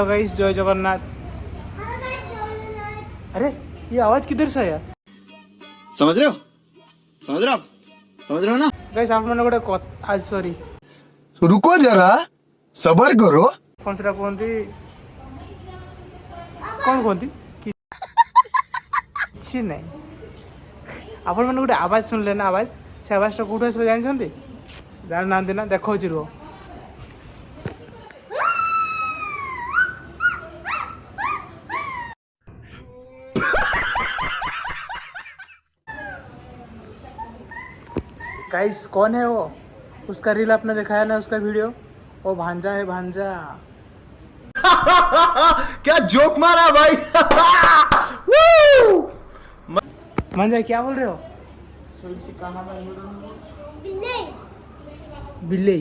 Guys जय जगन्नाथ। अरे ये आवाज किधर से आया? समझ रहे हो समझ रहे हो आप समझ रहे हो ना गाइस आप मैंने गोटे आज सॉरी रुको जरा सबर करो। कौन सेटा कहती कौन कहती किसी नहीं आपण मैंने गोटे आवाज सुनले ना आवाज से आवाजटा कौट आस जानते जान ना ना देखा रुह गाइस कौन है वो? उसका रील आपने दिखाया ना, उसका वीडियो। वो भांजा है भांजा। क्या जोक मारा भाई। भांजा क्या बोल रहे हो? बिल्ली।